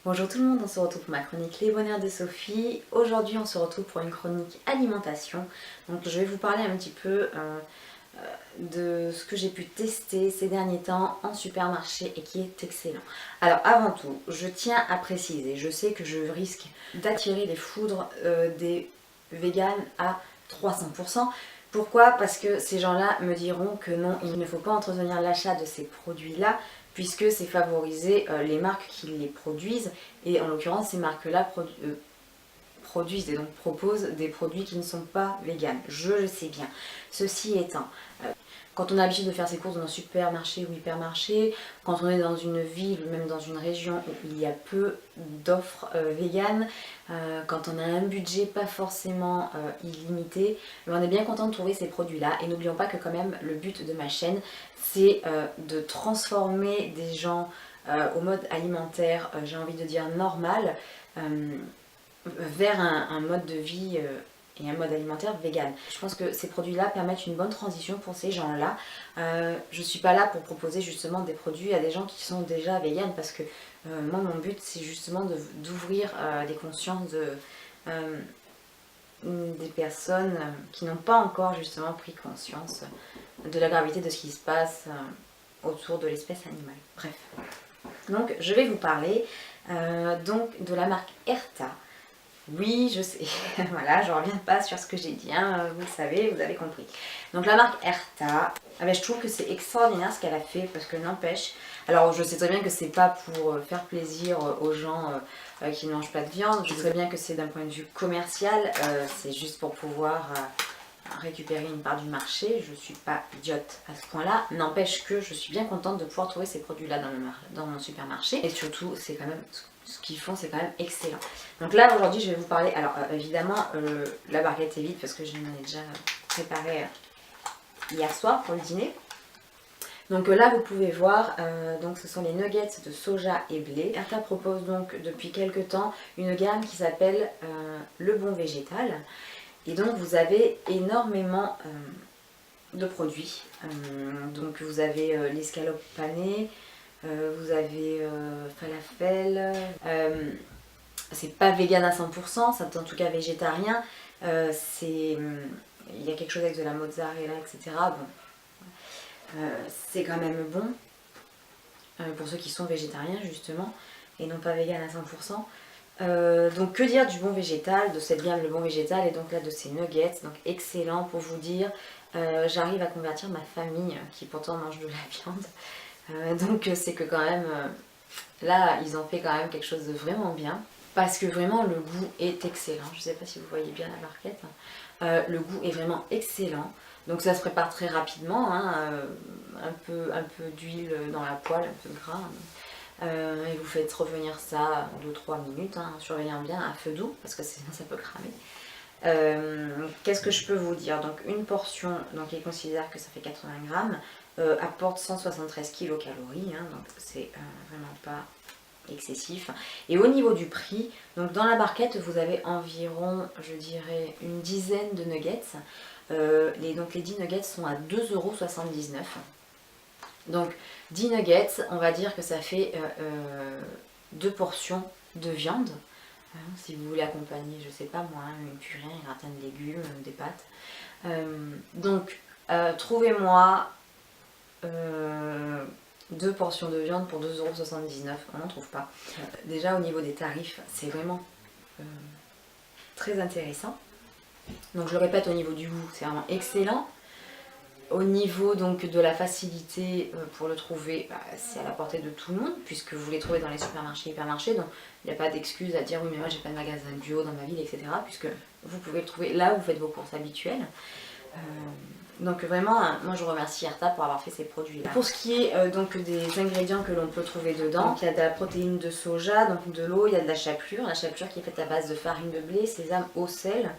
Bonjour tout le monde, on se retrouve pour ma chronique Les Bonheurs de Sophie. Aujourd'hui on se retrouve pour une chronique alimentation. Donc je vais vous parler un petit peu de ce que j'ai pu tester ces derniers temps en supermarché et qui est excellent. Alors avant tout, je tiens à préciser, je sais que je risque d'attirer les foudres des véganes à 300%. Pourquoi? Parce que ces gens-là me diront que non, il ne faut pas entretenir l'achat de ces produits-là puisque c'est favoriser les marques qui les produisent et en l'occurrence ces marques-là produisent et donc proposent des produits qui ne sont pas véganes. Je le sais bien. Ceci étant, quand on a l'habitude de faire ses courses dans un supermarché ou hypermarché, quand on est dans une ville ou même dans une région où il y a peu d'offres véganes, quand on a un budget pas forcément illimité, on est bien content de trouver ces produits-là. Et n'oublions pas que quand même le but de ma chaîne, c'est de transformer des gens au mode alimentaire, j'ai envie de dire normal, vers un mode de vie et un mode alimentaire vegan. Je pense que ces produits-là permettent une bonne transition pour ces gens-là. Je suis pas là pour proposer justement des produits à des gens qui sont déjà véganes parce que moi mon but c'est justement d'ouvrir les consciences des personnes qui n'ont pas encore justement pris conscience de la gravité de ce qui se passe autour de l'espèce animale. Bref. Donc je vais vous parler donc de la marque Erta. Oui, je sais, voilà, je reviens pas sur ce que j'ai dit, hein. Vous le savez, vous avez compris. Donc la marque Erta, je trouve que c'est extraordinaire ce qu'elle a fait parce que n'empêche, alors je sais très bien que c'est pas pour faire plaisir aux gens qui ne mangent pas de viande, je sais très bien que c'est d'un point de vue commercial, c'est juste pour pouvoir récupérer une part du marché, je suis pas idiote à ce point-là, n'empêche que je suis bien contente de pouvoir trouver ces produits-là dans mon supermarché et surtout c'est quand même ce qu'ils font, c'est quand même excellent. Donc là aujourd'hui je vais vous parler, alors évidemment la barquette est vide parce que je m'en ai déjà préparé hier soir pour le dîner. Donc là vous pouvez voir, donc ce sont les nuggets de soja et blé. Erta propose donc depuis quelques temps une gamme qui s'appelle le bon végétal. Et donc vous avez énormément de produits. Donc vous avez l'escalope panée, vous avez falafel. C'est pas vegan à 100%, c'est en tout cas végétarien. Il y a quelque chose avec de la mozzarella, etc. Bon, c'est quand même bon pour ceux qui sont végétariens justement et non pas vegan à 100%. Donc que dire du bon végétal, de cette gamme le bon végétal et donc là de ces nuggets, donc excellent pour vous dire, j'arrive à convertir ma famille qui pourtant mange de la viande, donc c'est que quand même, là ils ont fait quand même quelque chose de vraiment bien, parce que vraiment le goût est excellent, je sais pas si vous voyez bien la barquette, le goût est vraiment excellent, donc ça se prépare très rapidement, hein, un peu d'huile dans la poêle, un peu gras. Et vous faites revenir ça 2-3 minutes, hein, en surveillant bien à feu doux parce que sinon ça peut cramer. Qu'est-ce que je peux vous dire? Donc une portion, donc il considère que ça fait 80 grammes, apporte 173 kilocalories, hein, donc c'est vraiment pas excessif. Et au niveau du prix, donc dans la barquette vous avez environ, je dirais, une dizaine de nuggets. Donc les 10 nuggets sont à 2,79 €. Donc 10 nuggets, on va dire que ça fait 2 portions de viande. Si vous voulez accompagner, je sais pas moi, une purée, un gratin de légumes, des pâtes. Donc trouvez-moi 2 portions de viande pour 2,79 €, on n'en trouve pas. Déjà au niveau des tarifs, c'est vraiment très intéressant. Donc je le répète, au niveau du goût, c'est vraiment excellent. Au niveau donc de la facilité pour le trouver, c'est à la portée de tout le monde puisque vous les trouvez dans les supermarchés, hypermarchés, donc il n'y a pas d'excuse à dire oui mais moi j'ai pas de magasin bio dans ma ville, etc. puisque vous pouvez le trouver là où vous faites vos courses habituelles. Donc vraiment, moi je remercie Erta pour avoir fait ces produits là. Pour ce qui est donc des ingrédients que l'on peut trouver dedans, il y a de la protéine de soja, donc de l'eau, il y a de la chapelure qui est faite à base de farine de blé, sésame, eau, sel,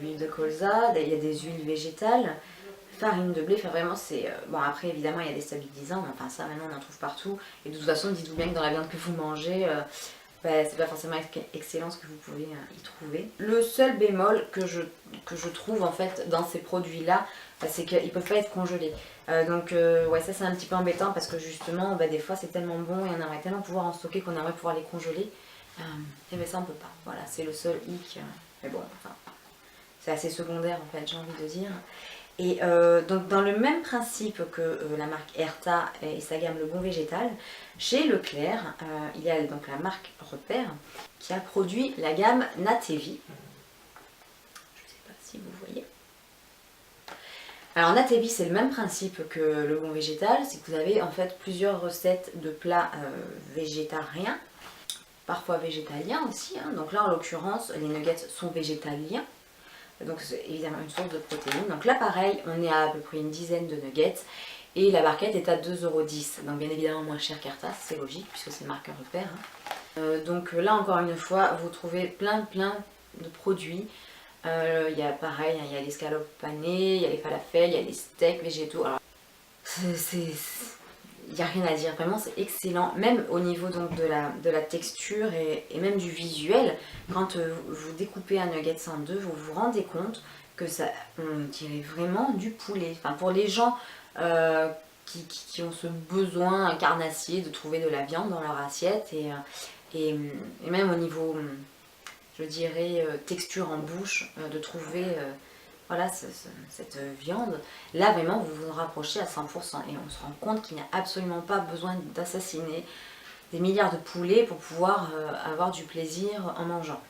huile de colza, il y a des huiles végétales, farine de blé, enfin vraiment c'est... bon après évidemment il y a des stabilisants, mais enfin ça maintenant on en trouve partout. Et de toute façon dites-vous bien que dans la viande que vous mangez, c'est pas forcément excellent ce que vous pouvez y trouver. Le seul bémol que je trouve en fait dans ces produits là, c'est qu'ils peuvent pas être congelés. Donc ouais, ça c'est un petit peu embêtant parce que justement des fois c'est tellement bon et on aimerait tellement pouvoir en stocker qu'on aimerait pouvoir les congeler. Et bien ça on peut pas. Voilà, c'est le seul hic. Mais bon, enfin, c'est assez secondaire en fait, j'ai envie de dire. Et donc dans le même principe que la marque Herta et sa gamme Le Bon Végétal, chez Leclerc, il y a donc la marque Repère qui a produit la gamme Natevi. Je ne sais pas si vous voyez. Alors Natevi c'est le même principe que Le Bon Végétal, c'est que vous avez en fait plusieurs recettes de plats végétariens, parfois végétaliens aussi. Hein. Donc là en l'occurrence les nuggets sont végétaliens. Donc c'est évidemment une source de protéines. Donc là pareil, on est à peu près une dizaine de nuggets et la barquette est à 2,10 €. Donc bien évidemment moins cher qu'Herta, c'est logique puisque c'est marque Repère. Hein. Donc là encore une fois, vous trouvez plein de produits. Il y a pareil, il y a les scalopes panées, il y a les falafels, il y a les steaks végétaux. Alors, il n'y a rien à dire, vraiment c'est excellent, même au niveau donc de la texture et même du visuel. Quand vous découpez un nugget en deux, vous vous rendez compte que ça, on dirait vraiment du poulet. Enfin, pour les gens qui ont ce besoin carnassier de trouver de la viande dans leur assiette et même au niveau, je dirais, texture en bouche, de trouver voilà, cette viande, là vraiment vous vous rapprochez à 100% et on se rend compte qu'il n'y a absolument pas besoin d'assassiner des milliards de poulets pour pouvoir avoir du plaisir en mangeant.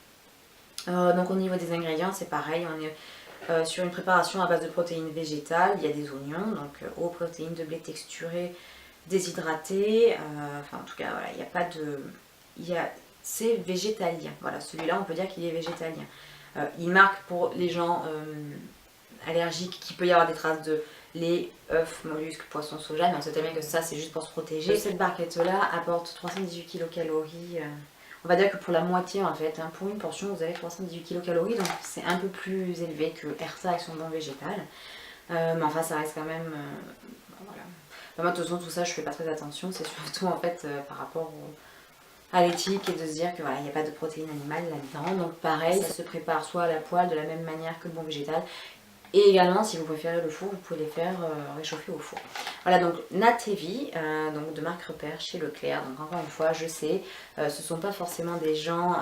Donc au niveau des ingrédients c'est pareil, on est sur une préparation à base de protéines végétales, il y a des oignons, donc aux protéines de blé texturées, déshydratées, enfin en tout cas voilà, il n'y a pas de... c'est végétalien, voilà, celui-là on peut dire qu'il est végétalien. Il marque pour les gens allergiques qu'il peut y avoir des traces de lait, œufs, mollusques, poissons, soja, mais on sait très bien que ça c'est juste pour se protéger. Cette barquette là apporte 318 kcal. On va dire que pour la moitié en fait, hein, pour une portion vous avez 318 kcal, donc c'est un peu plus élevé que Herta avec son Bon Végétal. Mais enfin ça reste quand même... voilà. Moi de toute façon tout ça je fais pas très attention, c'est surtout en fait par rapport à l'éthique et de se dire que voilà, il n'y a pas de protéines animales là-dedans. Donc pareil, ça se prépare soit à la poêle de la même manière que le Bon Végétal. Et également, si vous préférez le four, vous pouvez les faire réchauffer au four. Voilà, donc Natevi, donc de marque Repère chez Leclerc. Donc encore une fois, je sais, ce ne sont pas forcément des gens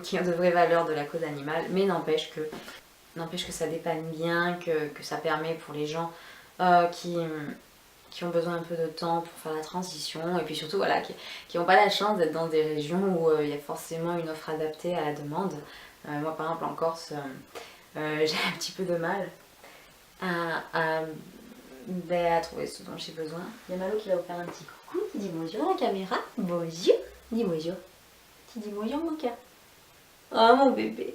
qui ont de vraies valeurs de la cause animale, mais n'empêche que ça dépanne bien, que ça permet pour les gens qui ont besoin un peu de temps pour faire la transition et puis surtout voilà, qui n'ont pas la chance d'être dans des régions où il y a forcément une offre adaptée à la demande. Moi par exemple en Corse, j'ai un petit peu de mal à trouver ce dont j'ai besoin. Il y a Malo qui va vous faire un petit coucou, qui dit bonjour à la caméra. Bonjour, dis bonjour. Tu dis bonjour mon cœur. Oh mon bébé.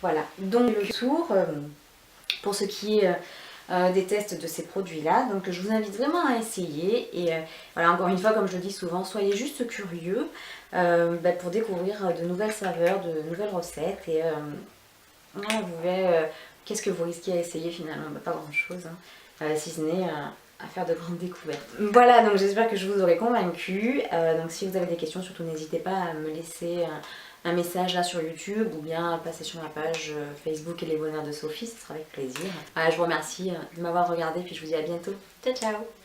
Voilà, donc le tour pour ce qui est des tests de ces produits là, donc je vous invite vraiment à essayer et voilà, encore une fois comme je le dis souvent, soyez juste curieux pour découvrir de nouvelles saveurs, de nouvelles recettes et voilà, vous verrez qu'est-ce que vous risquez à essayer finalement, pas grand chose hein, si ce n'est à faire de grandes découvertes. Voilà, donc j'espère que je vous aurai convaincu. Donc si vous avez des questions, surtout n'hésitez pas à me laisser un message là sur YouTube ou bien passer sur ma page Facebook et les bonheurs de Sophie, ce sera avec plaisir. Je vous remercie de m'avoir regardé puis je vous dis à bientôt. Ciao ciao.